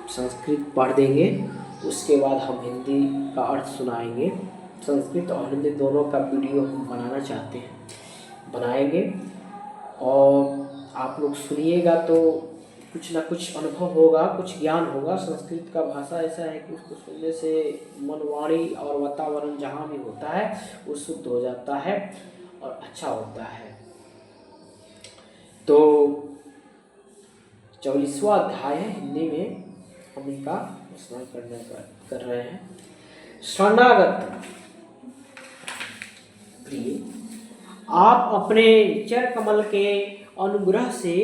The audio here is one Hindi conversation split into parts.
संस्कृत पढ़ देंगे, उसके बाद हम हिंदी का अर्थ सुनाएंगे। संस्कृत और हिंदी दोनों का वीडियो हम बनाना चाहते हैं, बनाएंगे और आप लोग सुनिएगा तो कुछ ना कुछ अनुभव होगा, कुछ ज्ञान होगा। संस्कृत का भाषा ऐसा है कि उसको सुनने से मन, वाणी और वातावरण जहाँ भी होता है वो शुद्ध हो जाता है और अच्छा होता है। तो 44वां अध्याय है, हिंदी में हम इनका स्मरण कर रहे हैं। शरणागत प्रिय, आप अपने चर कमल के अनुग्रह से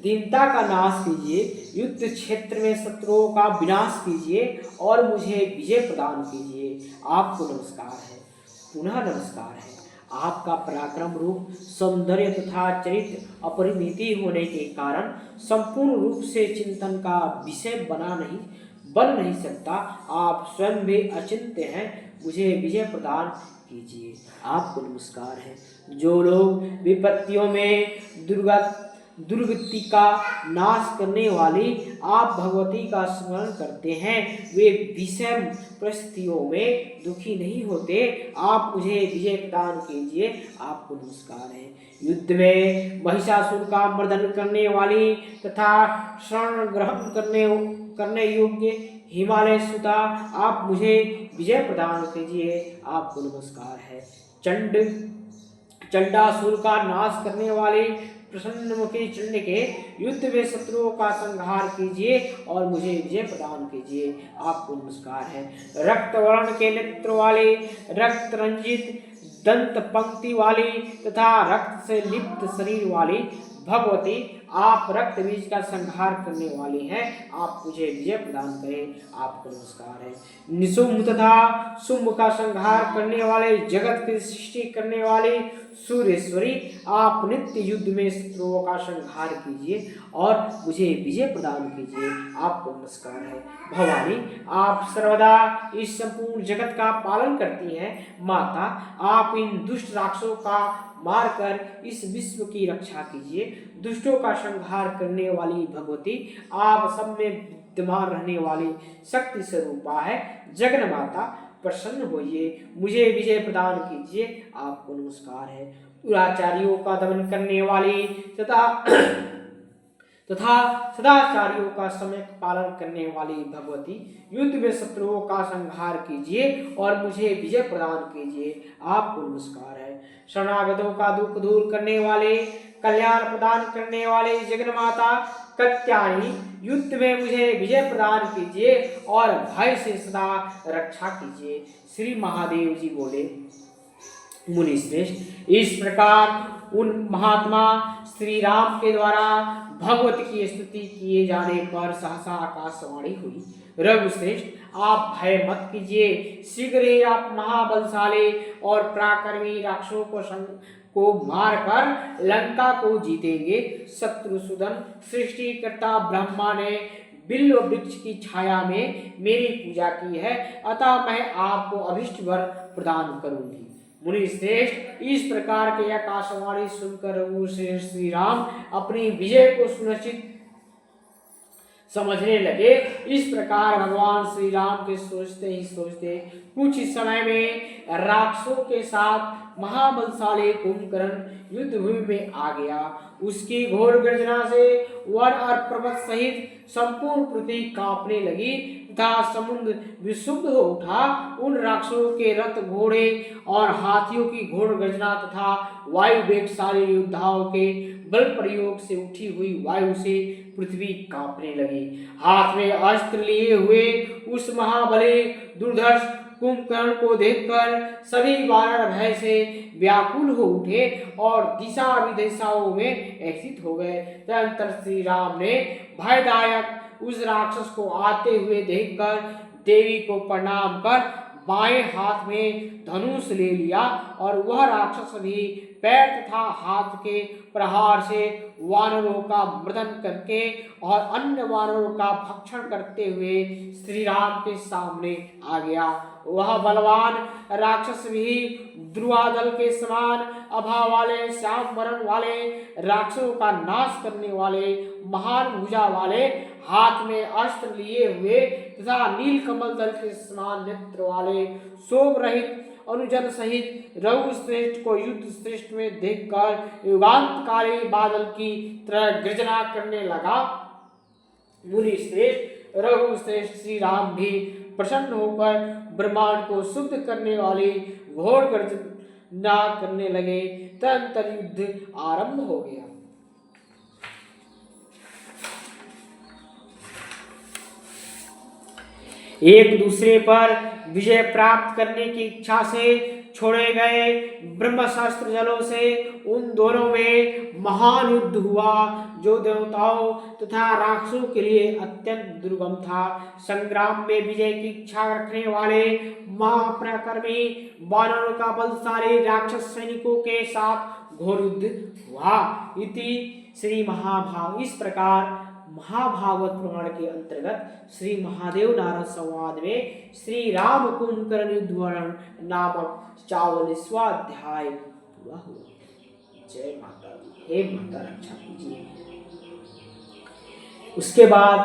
दीनता का नाश कीजिए, युद्ध क्षेत्र में शत्रुओं का विनाश कीजिए और मुझे विजय प्रदान कीजिए। आपको नमस्कार है, पुनः नमस्कार है। आपका पराक्रम रूप, सौंदर्य तथा चरित्र अपरिमिति होने के कारण संपूर्ण रूप से चिंतन का विषय बन नहीं सकता। आप स्वयं भी अचिंत्य हैं, मुझे विजय प्रदान कीजिए। आपको नमस्कार है। जो लोग विपत्तियों में दुर्गति का नाश करने वाली आप भगवती का स्मरण करते हैं, वे विषम परिस्थितियों में दुखी नहीं होते। आप मुझे विजय प्रदान कीजिए। आपको नमस्कार है। युद्ध में महिषासुर का मर्दन करने वाली तथा शरण ग्रहण करने योग्य हिमालय सुता, आप मुझे विजय प्रदान कीजिए। आपको नमस्कार है। चंडासुर का नाश करने वाले प्रसन्नमुखी चंड के, युद्ध में शत्रुओं का संहार कीजिए और मुझे विजय प्रदान कीजिए। आपको नमस्कार है। रक्त वर्ण के नेत्र वाले, रक्त रंजित दंत पंक्ति वाली तथा रक्त से लिप्त शरीर वाली भगवती, आप रक्त बीज का संहार करने वाली हैं, आप मुझे विजय प्रदान करें। आपको नमस्कार है। निशुंभ तथा शुंभ का संहार करने वाले, जगत की सृष्टि करने वाले सूर्येश्वरी, आप नित्य युद्ध में शत्रुओं का संहार कीजिए और मुझे विजय प्रदान कीजिए। आपको नमस्कार है। भवानी, आप सर्वदा इस संपूर्ण जगत का पालन करती हैं। माता, आप इन दुष्ट राक्षसों का मारकर इस विश्व की रक्षा कीजिए। दुष्टों का संहार करने वाली भगवती, आप सब में विद्यमान रहने वाली शक्ति स्वरूपा है। जगन माता, प्रसन्न होइए, मुझे विजय प्रदान कीजिए। आपको नमस्कार है। दुराचारियों का दमन करने वाली तथा सदाचारियों का समय पालन करने वाली भगवती, युद्ध में शत्रुओं का संहार कीजिए और मुझे विजय प्रदान कीजिए। आपको नमस्कार है। शरणागतों का दुख दूर करने वाले, कल्याण प्रदान करने वाले जगन माता कत्यायनी, युद्ध में मुझे विजय प्रदान कीजिए और भय से सदा रक्षा कीजिए। श्री महादेव जी बोले, मुनि श्रेष्ठ, इस प्रकार उन महात्मा श्री राम के द्वारा भगवत की स्तुति किए जाने पर सहसा आकाशवाणी हुई। रघुश्रेष्ठ, आप भय मत कीजिए, शीघ्र ही आप महाबलशाली और पराक्रमी राक्षसों को मारकर लंका को जीतेंगे। शत्रुसूदन, सृष्टिकर्ता ब्रह्मा ने बिल्व वृक्ष की छाया में मेरी पूजा की है, अतः मैं आपको अभिष्ट वर प्रदान करूंगी। मुनि श्रेष्ठ, इस प्रकार के आकाशवाणी सुनकर रघुश्रेष्ठ श्री राम अपनी विजय को सुनिश्चित समझने लगे। इस प्रकार भगवान श्री राम के सोचते ही सोचते कुछ समय में राक्षसों के साथ महाबलशाली कुंभकर्ण युद्ध भूमि में आ गया। उसकी घोर गर्जना से वन और पर्वत सहित संपूर्ण पृथ्वी कांपने लगी तथा समुद्र विशुद्ध हो उठा। उन राक्षसों के रथ, घोड़े और हाथियों की घोर गर्जना तथा वायु वेगशाली योद्धाओं के बल प्रयोग से उठी हुई वायु से पृथ्वी कांपने लगी। हाथ में अस्त्र लिए हुए उस महाबली दुर्धर्ष कुंभकर्ण को देखकर सभी वानर भय से व्याकुल हो उठे और दिशा विदिशाओं में स्थित हो गए। तदनंतर श्री राम ने भयदायक उस राक्षस को आते हुए देखकर देवी को प्रणाम कर बाएं हाथ में धनुष ले लिया और वह राक्षस भी पैर तथा हाथ के प्रहार से वानरों का मर्दन करके और अन्य वानरों का भक्षण करते हुए श्री राम के सामने आ गया। वह बलवान राक्षस भी द्रुआदल के समान अभाव वाले, श्याम वर्ण वाले, राक्षसों का नाश करने वाले, महान भुजा वाले, हाथ में अस्त्र लिए हुए तथा नील कमल दल के समान नेत्र वाले, शोभ रहित अनुजन सहित रघु श्रेष्ठ को युद्ध श्रेष्ठ में देखकर युगांत काले बादल की तरह गर्जना करने लगा। मुनि श्रेष्ठ रघु श्रेष्ठ श्री राम भी प्रसन्न होकर ब्रह्मांड को शुद्ध करने वाली घोर गर्जना करने लगे। तदंतर युद्ध आरंभ हो गया। एक दूसरे पर विजय प्राप्त करने की इच्छा से छोड़े गए ब्रह्मास्त्र जलों से उन दोनों में महान युद्ध हुआ, जो देवताओं तथा राक्षसों के लिए अत्यंत दुर्गम था। संग्राम में विजय की इच्छा रखने वाले महापराक्रमी वानरों का बलशाली राक्षस सैनिकों के साथ घोर युद्ध हुआ। इति श्री महाभारत। इस प्रकार महाभागवत पुराण के अंतर्गत श्री महादेव नारद संवाद में श्री राम कुंभकर्ण युद्ध वर्णन नामक 44वां अध्याय पूरा हुआ। जय माता दी। हे माता रक्षा कीजिए। उसके बाद